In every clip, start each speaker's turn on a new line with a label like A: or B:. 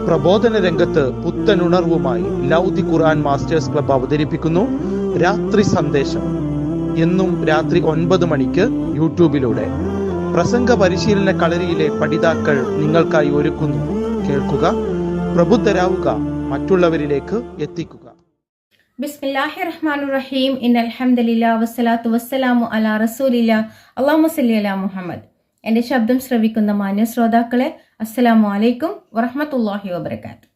A: പ്രബോധന രംഗത്ത് പുത്തനുണർവുമായി ലൗദി ഖുർആൻ masters club അവതരിപ്പിക്കുന്നു രാത്രി സന്ദേശം. എന്നും രാത്രി 9 മണിക്ക് യൂട്യൂബിലൂടെ പ്രസംഗ പരിശീലന കളരിയിലെ പഠിതാക്കൾ നിങ്ങൾക്കായി ഒരുക്കുന്നു. കേൾക്കുക, പ്രബുദ്ധരാവുക, മറ്റുള്ളവരിലേക്ക് എത്തിക്കുക.
B: ബിസ്മില്ലാഹിർ റഹ്മാനിർ റഹീം. ഇന്നൽ ഹംദലില്ലാഹി വസ്സലാത്തു വസ്സലാമു അലാ റസൂലില്ലാഹി അല്ലാഹുമ്മ സ്വല്ലി അലാ മുഹമ്മദ്. എൻ്റെ ശബ്ദം ശ്രവിക്കുന്ന മാന്യ ശ്രോതാക്കളെ, അസ്സലാമു അലൈക്കും വറഹ്മത്തുള്ളാഹി വബറകാതുഹു.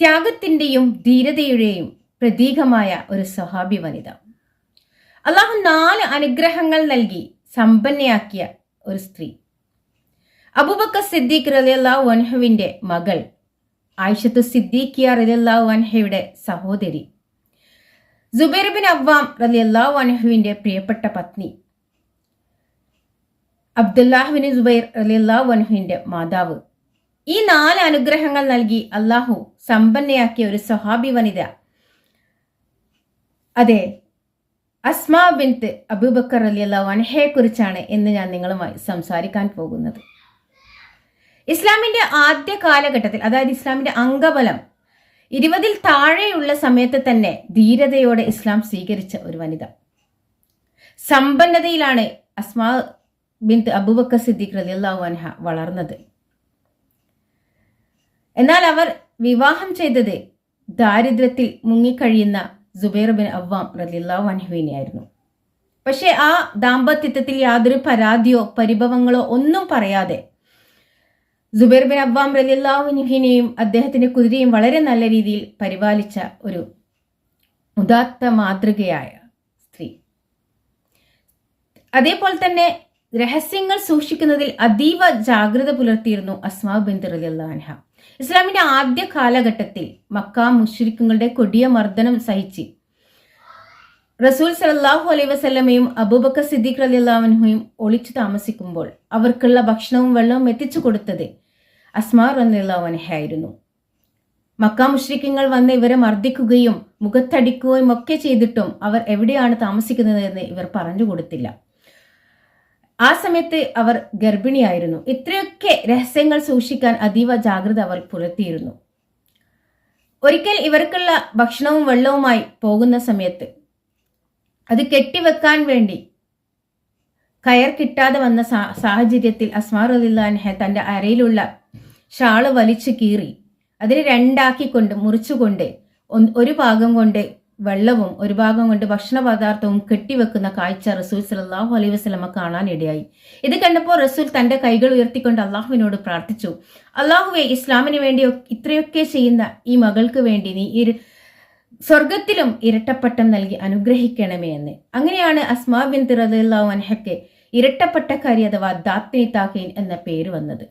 B: ത്യാഗത്തിൻ്റെയും ധീരതയുടെയും പ്രതീകമായ ഒരു സ്വഹാബി വനിത. അള്ളാഹു 4 അനുഗ്രഹങ്ങൾ നൽകി സമ്പന്നയാക്കിയ ഒരു സ്ത്രീ. അബൂബക്കർ സിദ്ദീഖ് റളിയല്ലാഹു അൻഹുവിൻ്റെ മകൾ, ആയിഷത്തു സിദ്ദീഖിയ റളിയല്ലാഹു അൻഹയുടെ സഹോദരി, സുബൈർ ബിൻ അവ്വാം റളിയല്ലാഹു അൻഹുവിൻ്റെ പ്രിയപ്പെട്ട പത്നി, അബ്ദുല്ലാഹ് ബിൻ സുബൈർ റളിയല്ലാഹു അൻഹുവിൻ്റെ മാതാവ്. ഈ 4 അനുഗ്രഹങ്ങൾ നൽകി അള്ളാഹു സമ്പന്നയാക്കിയ ഒരു സ്വഹാബി വനിത, അതെ, അസ്മാ ബിൻത്ത് അബൂബക്കർ റളിയല്ലാഹു അൻഹയെ കുറിച്ചാണ് ഇന്ന് ഞാൻ നിങ്ങളുമായി സംസാരിക്കാൻ പോകുന്നത്. ഇസ്ലാമിന്റെ ആദ്യ കാലഘട്ടത്തിൽ, അതായത് ഇസ്ലാമിന്റെ അംഗബലം 20-ൽ താഴെയുള്ള സമയത്ത് തന്നെ ധീരതയോടെ ഇസ്ലാം സ്വീകരിച്ച ഒരു വനിത. സമ്പന്നതയിലാണ് അസ്മാ ബിൻത്ത് അബൂബക്കർ സിദ്ദീഖ് റളിയല്ലാഹു അൻഹ വളർന്നത്. എന്നാൽ അവർ വിവാഹം ചെയ്തത് ദാരിദ്ര്യത്തിൽ മുങ്ങിക്കഴിയുന്ന സുബൈർ ബിൻ അവ്വാം റളിയല്ലാഹു അൻഹുവിനെയായിരുന്നു. പക്ഷെ ആ ദാമ്പത്യത്തിൽ യാതൊരു പരാതിയോ പരിഭവങ്ങളോ ഒന്നും പറയാതെ സുബൈർ ബിൻ അവ്വാം റളിയല്ലാഹു അൻഹുവിനെയും അദ്ദേഹത്തിന്റെ കുതിരയും വളരെ നല്ല രീതിയിൽ പരിപാലിച്ച ഒരു ഉദാത്ത മാതൃകയായ സ്ത്രീ. അതേപോലെ തന്നെ രഹസ്യങ്ങൾ സൂക്ഷിക്കുന്നതിൽ അതീവ ജാഗ്രത പുലർത്തിയിരുന്നു അസ്മാ ബിൻത്ത് റളിയല്ലാഹു അൻഹ. ഇസ്ലാമിന്റെ ആദ്യ കാലഘട്ടത്തിൽ മക്ക മുശ്രിക്കുകളുടെ കൊടിയ മർദ്ദനം സഹിച്ച് റസൂൽ സല്ലല്ലാഹു അലൈഹി വസല്ലമയും അബൂബക്കർ സിദ്ദീഖ് റളിയല്ലാഹു അൻഹുവും ഒളിച്ചു താമസിക്കുമ്പോൾ അവർക്കുള്ള ഭക്ഷണവും വെള്ളവും എത്തിച്ചു കൊടുത്തത് അസ്മാ റളിയല്ലാഹു അൻഹയായിരുന്നു. മക്ക മുശ്രിക്കുകൾ വന്ന് ഇവരെ മർദ്ദിക്കുകയും മുഖത്തടിക്കുകയും ഒക്കെ ചെയ്തിട്ടും അവർ എവിടെയാണ് താമസിക്കുന്നതെന്ന് ഇവർ പറഞ്ഞു കൊടുത്തില്ല. ആ സമയത്ത് അവർ ഗർഭിണിയായിരുന്നു. ഇത്രയൊക്കെ രഹസ്യങ്ങൾ സൂക്ഷിക്കാൻ അതീവ ജാഗ്രത അവർ പുലർത്തിയിരുന്നു. ഒരിക്കൽ ഇവർക്കുള്ള ഭക്ഷണവും വെള്ളവുമായി പോകുന്ന സമയത്ത് അത് കെട്ടിവെക്കാൻ വേണ്ടി കയർ കിട്ടാതെ വന്ന സാഹചര്യത്തിൽ അസ്മാ റളിയല്ലാഹു അൻഹ തൻ്റെ അരയിലുള്ള ഷാള് വലിച്ചു കീറി അതിനെ 2 മുറിച്ചുകൊണ്ട് ഒരു ഭാഗം കൊണ്ട് വെള്ളവും ഒരു ഭാഗം കൊണ്ട് ഭക്ഷണ പദാർത്ഥവും കെട്ടിവെക്കുന്ന കാഴ്ച റസൂൽ സല്ലല്ലാഹു അലൈഹി വസല്ലമ കാണാനിടയായി. ഇത് കണ്ടപ്പോൾ റസൂൽ തൻ്റെ കൈകൾ ഉയർത്തിക്കൊണ്ട് അള്ളാഹുവിനോട് പ്രാർത്ഥിച്ചു, അള്ളാഹുവെ, ഇസ്ലാമിന് വേണ്ടി ഇത്രയൊക്കെ ചെയ്യുന്ന ഈ മകൾക്ക് വേണ്ടി നീ സ്വർഗത്തിലും ഇരട്ടപ്പട്ടം നൽകി അനുഗ്രഹിക്കണമേ എന്ന്. അങ്ങനെയാണ് അസ്മാ ബിൻത്ത് റളിയല്ലാഹു അൻഹയ്ക്ക് ഇരട്ടപ്പട്ടക്കാരി അഥവാ ദാത്തിനി താഖീൻ എന്ന പേര് വന്നത്.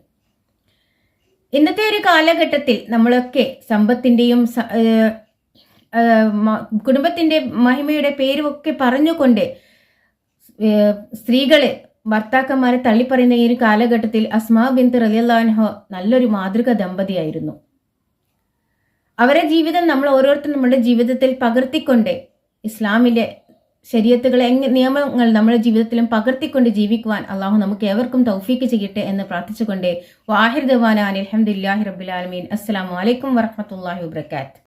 B: ഇന്നത്തെ ഒരു കാലഘട്ടത്തിൽ നമ്മളൊക്കെ സമ്പത്തിൻ്റെയും കുടുംബത്തിന്റെ മഹിമയുടെ പേരുമൊക്കെ പറഞ്ഞുകൊണ്ട് സ്ത്രീകളെ ഭർത്താക്കന്മാരെ തള്ളിപ്പറയുന്ന ഈ ഒരു കാലഘട്ടത്തിൽ അസ്മാ ബിൻത്ത് റളിയല്ലാഹു അൻഹ നല്ലൊരു മാതൃക ദമ്പതിയായിരുന്നു. അവരെ ജീവിതം നമ്മൾ ഓരോരുത്തരും നമ്മുടെ ജീവിതത്തിൽ പകർത്തിക്കൊണ്ട് ഇസ്ലാമിലെ ശരീഅത്തുകളെ നിയമങ്ങൾ നമ്മുടെ ജീവിതത്തിലും പകർത്തിക്കൊണ്ട് ജീവിക്കുവാൻ അള്ളാഹു നമുക്ക് ഏവർക്കും തൗഫീക്ക് ചെയ്യട്ടെ എന്ന് പ്രാർത്ഥിച്ചുകൊണ്ട് വാഹിർ ദവാന അൽഹംദുലില്ലാഹി റബ്ബിൽ ആലമീൻ. അസ്സലാമു അലൈക്കും വറഹ്മത്തുള്ളാഹി വബറകാതുഹു.